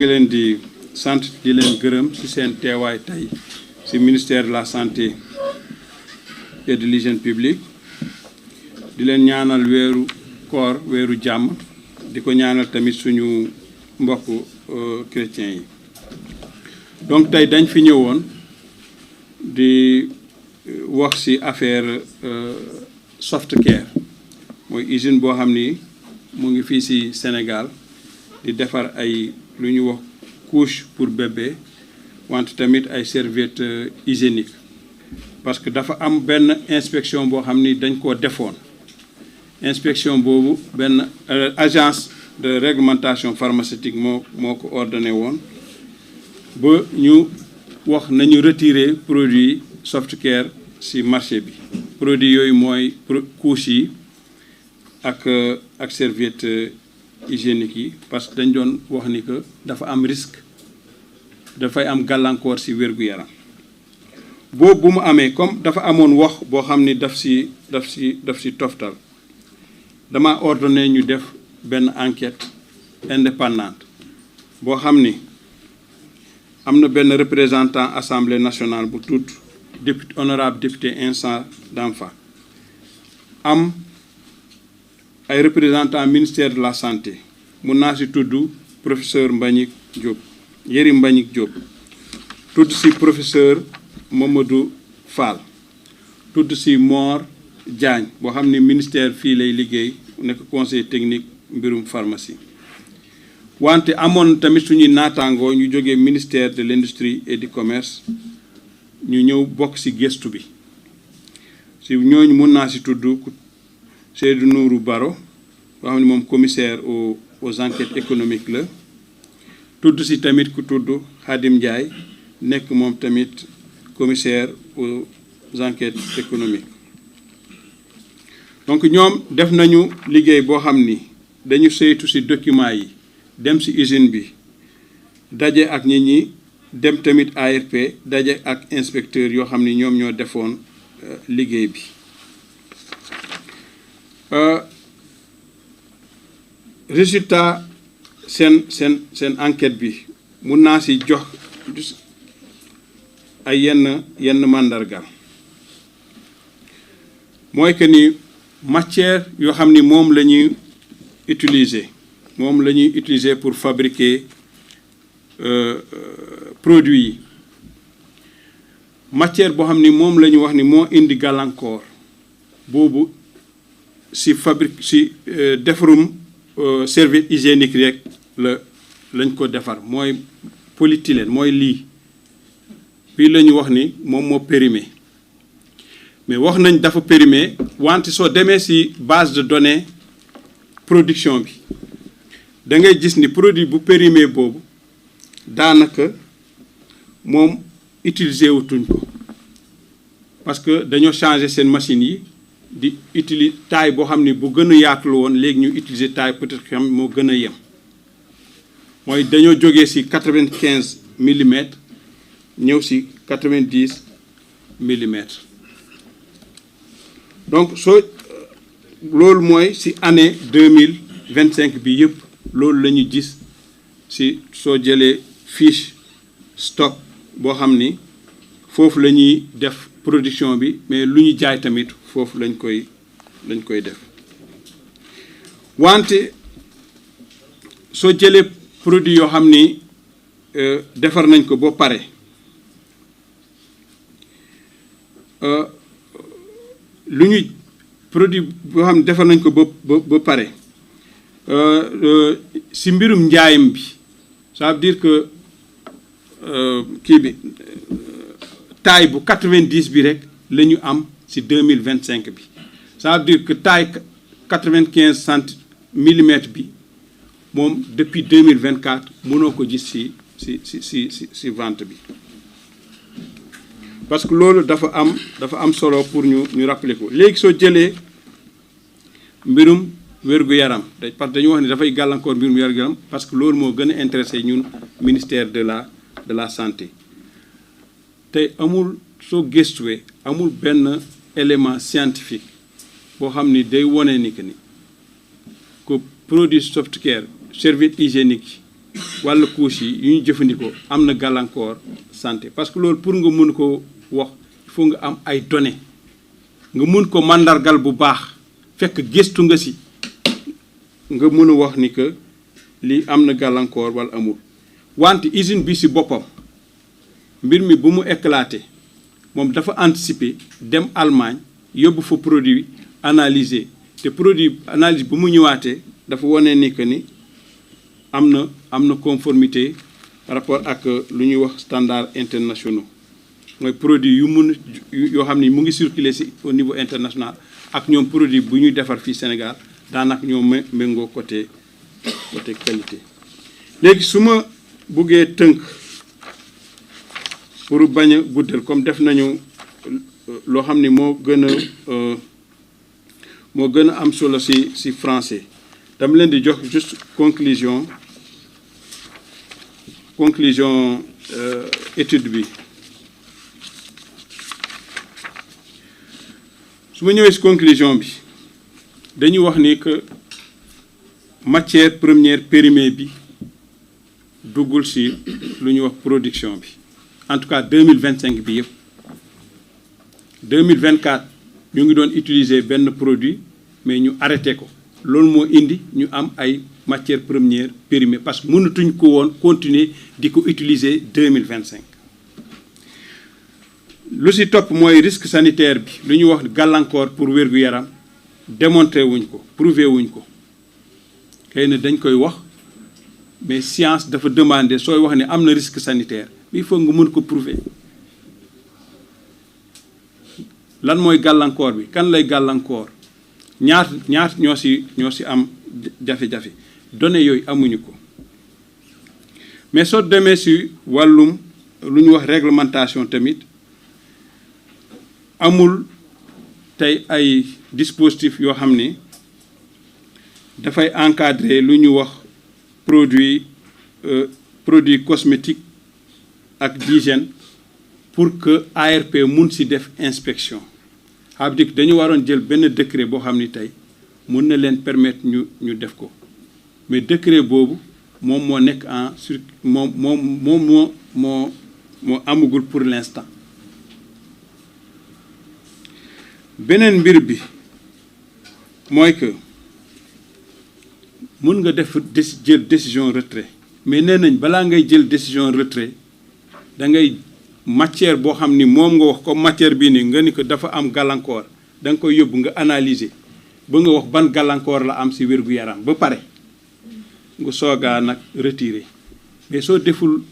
ngi leen di sant di leen gërëm ci seen teewaay tey ci ministère de la santé et de l'hygiène publique di leen ñaanal weeru koor weeru jàmm di ko ñaanal tamit suñu mbokk chrétiens yi. Donc tey dañ fi ñëwoon di wax ci affaire Softcare mooy usine boo xam ni mu ngi fii ci Sénégal di defar ay lu ñu wax couche pour bébé wante tamit ay serviettes hygiéniques parce que dafa am benn inspection boo xam ni dañ koo defoon inspection boobu benn agence de réglementation pharmaceutique moo ko ordonné woon ba ñu wax nañu retirer produit Softcare ci marché bi produit yooyu mooy couche yi ak serviettes hygiénique yi parce que dañ doon wax ni que dafa am risque dafay am gàllankoor ci wér-gu-yaram boobu bu mu amee comme dafa amoon wax boo xam ni daf ci toftal dama ordonné ñu def benn enquête indépendante boo xam ni am na benn représentant assemblée nationale bu tudd député honorable député Insa Damfa am ay représentant ministère de la santé mun naa ci tudd professeur Mbagnick Diop Yérim Mbagnick Diop tudd ci professeur Mamadou Fall tudd ci Mor Diagne boo xam ni ministère fii lay liggéey nekk conseil technique mbirum pharmacie wante amoon tamit suñuy naataangoo ñu jógee ministère de l'industrie et du commerce ñu ñëw bokk ci gëstu bi ci ñooñu mun naa ci tudd Seydou Nourou Baro boo xam ne moom commissaire aux enquêtes économiques la tudd ci tamit ku tudd Khadim Ndiaye nekk moom tamit commissaire aux enquêtes économiques. Donc ñoom def nañu liggéey boo xam ni dañu saytu ci documents yi dem ci usine bi daje ak nit ñi dem tamit ARP daje ak inspecteur yoo xam ni ñoom ñoo defoon liggéey bi. Résultat seen enquête bi mun naa ci jox ay yenn màndargal mooy que ni matière yoo xam ni moom la ñuy utiliser pour fabriquer produits yi matière boo xam ni moom la ñu wax ni moo indi gàllankoor boobu ci defarum serviette hygiénique rek lañ ko defar mooy polyéthylène mooy lii fii la ñu wax ni moom moo périmé mais wax nañ dafa périmé wante soo demee ci base de données production bi da ngay gis ni produit bu périmé boobu daanaka moom utiliser wutuñ ko parce que dañoo changer seen machines yi di utiliser taille boo xam ni bu gën a yaatu la woon léegi ñu utiliser taille peut-être xam moo gën a yem mooy dañoo jógee ci 95 millimètres ñëw ci 90 millimètres donc loolu mooy ci année 2025 bi yëpp loolu la ñu gis ci soo jëlee fiche stock boo xam ni foofu la ñuy def production bi mais lu ñu jaay tamit foofu lañ koy def wante soo jëlee produit yoo xam ni defar nañ ko ba pare lu ñu produit boo xam ne defar nañ ko ba pare ci mbirum njaayam bi ça veut dire que kii bi taille bu 90 bi rek la ñu am ci 2025 bi ça veut dire que taille 95 millimètres bi moom depuis 2024 mënoo ko gis ci vente bi parce que loolu dafa am solo pour ñu rappeler ko léegi soo jëlee mbirum wér-gu-yaram parce que dañu wax ni dafay gàllankoor mbirum wér-gu-yaram parce que loolu moo gën a intéressé ñun ministère de la santé tey amul soo gëstuwee amul benn élément scientifique boo xam ni day wone ni que ni ko produit Softcare serviette hygiénique walla couche yi yu ñu jëfandikoo am na gàllankoor santé parce que loolu pour nga mun ko wax il faut nga am ay données nga mun ko màndargal bu baax fekk gëstu nga si nga mun a wax ni que lii am na gàllankoor walla amul wante usine bi si boppam mbir mi bu mu éclaté moom dafa anticiper dem Allemagne yóbbu fa produit analysé te produit analyse bu mu ñëwaatee dafa wane ni que ni am na conformité par rapport ak lu ñuy wax standard internationaux mooy produit yu mun yoo xam ni mu ngi circuler ci au niveau international ak ñoom produit bu ñuy defar fii Sénégal daanaka ñoo méngoo côté qualité. léegi su ma buggee tënk pour bañ a guddal comme def nañu loo xam ni moo gën a am solo ci français dama leen di jox juste conclusion étude bi. su ma ñëwee ci conclusion bi dañuy wax ni que matière première périmée bi duggul ci lu ñuy wax production bi en tout cas 2025 bi yëpp 2024 ñu ngi doon utiliser benn produit mais ñu arrêté ko loolu moo indi ñu am ay matière première périmée parce que mënatuñ ko woon continuer di ko utiliser 2025. lu ci topp mooy risque sanitaire bi lu ñuy wax gàllankoor pour wér-gu-yaram démontré wuñ ko prouvé wuñ ko xëy na dañ koy wax mais science dafa demander sooy wax ne am na risque sanitaire il faut nga mën ko prouver lan mooy gàllankoor bi kan lay gàllankoor ñaar ñoo ci am jafe-jafe données yooyu amuñu ko mais soo demee ci wàllum lu ñu wax réglementation tamit amul tey ay dispositifs yoo xam ne dafay encadrer lu ñu wax produit cosmétique ak d'hygiène pour que ARP mun ci def inspection xam nga dañu waroon jël benn décret boo xam ni tey mun na leen permettre ñu def ko mais décret boobu moom moo nekk moo amagul pour l'instant. beneen mbir bi mooy que mun nga jël décision retrait mais nee nañ balaa ngay jël décision retrait da ngay matière boo xam ni moom nga wax comme matière bii nii nga ni ko dafa am gàllankoor da nga koy yóbbu nga analyser ba nga wax ban gàllankoor la am ci wér-gu-yaram ba pare nga soogaa nag retirer mais soo deful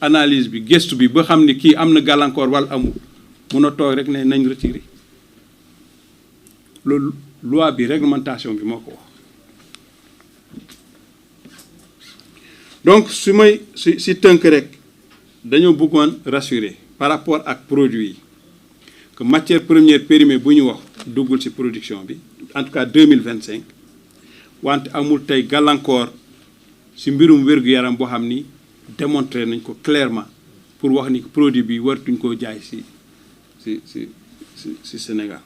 analyse bi gëstu bi ba xam ni kii am na gàllankoor walla amul mun a toog rek ne nañ retirer loolu loi bi réglementation bi moo ko wax. donc si tënk rek dañoo bëggoon rassurer par rapport ak produit yi que matière première périmée bu ñu wax duggul ci production bi en tout cas 2025 wante amul tey gàllankoor ci mbirum wér-gu-yaram boo xam ni démontré nañ ko clairement pour wax ni produit bi wartuñ koo jaay ci Sénégal.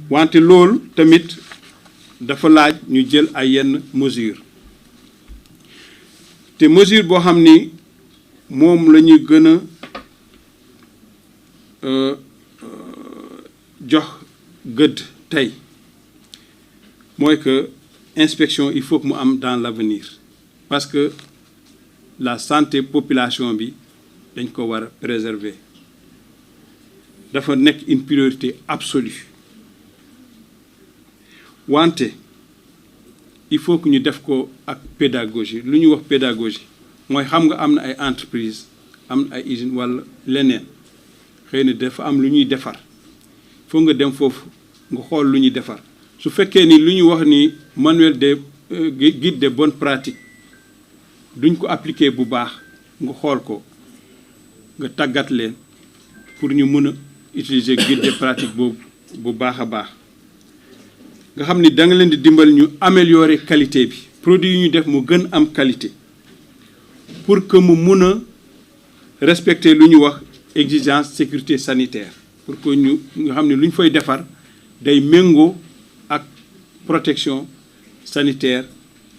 wante loolu tamit dafa laaj ñu jël ay yenn mesures te mesure boo xam ni moom la ñuy gën a jox gëdd tey mooy que inspection il faut que mu am dans l'avenir parce que la santé population bi dañ ko war a préserver dafa nekk une priorité absolue wante il faut que ñu def ko ak pédagogie lu ñuy wax pédagogie mooy xam nga am na ay entreprise am na ay usine walla leneen xëy na dafa am lu ñuy defar faut nga dem foofu nga xool lu ñuy defar su fekkee ni lu ñu wax ni manuel de guide de bonne pratique duñ ko appliquer bu baax nga xool ko nga tàggat leen pour ñu mën a utiliser guide de pratique boobu bu baax a baax nga xam ni da nga leen di dimbal ñu améliorer qualité bi produit yi ñu def mu gën am qualité pour que mu mun a respecter lu ñu wax exigence sécurité sanitaire pour que ñu nga xam ne lu ñu fay defar day méngoo ak protection sanitaire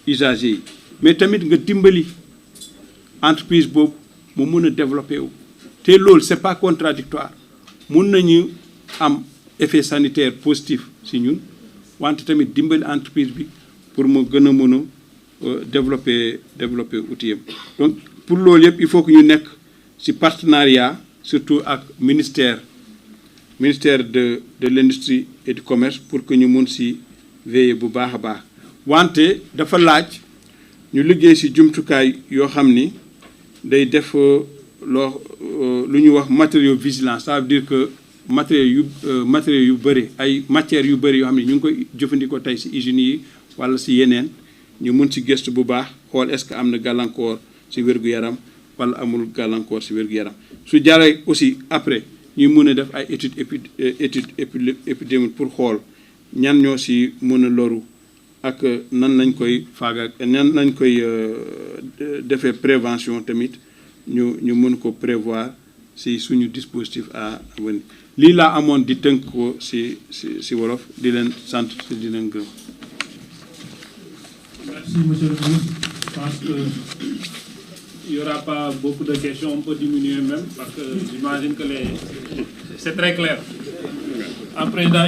usagers yi mais tamit nga dimbali entreprise boobu mu mun a développer wu te loolu c'est pas contradictoire mun nañu am effet sanitaire positif si ñun wante tamit dimbali entreprise bi pour mu gën a mën a développer outil yam donc pour loolu yëpp il faut que ñu nekk ci partenariat surtout ak ministère de l'industrie et du commerce pour que ñu mun ci veiller bu baax a baax wante dafa laaj ñu liggéey ci jumtukaay yoo xam ni day def lu ñu wax matériaux-vigilance, ça veut dire que matériaux yu bëri ay matières yu bëri yoo xam ne ñu ngi koy jëfandikoo tey ci usines yi walla ci yeneen ñu mun ci gëstu bu baax xool est-ce que am na gàllankoor ci wér-gu-yaram walla amul gàllankoor ci wér-gu-yaram su jaree aussi après ñuy mun a def ay étude épidémique pour xool ñan ñoo ci mun a loru ak nan lañ koy nan lañ koy defee prévention tamit ñu mën ko prévoir ci suñu dispositif à venir lii laa amoon di tënk ko ci wolof di leen sant di leen gërëm. Merci monsieur le ministre. Je pense que il y aura pas beaucoup de questions, on peut diminuer même parce que j'imagine que c'est très clair. En président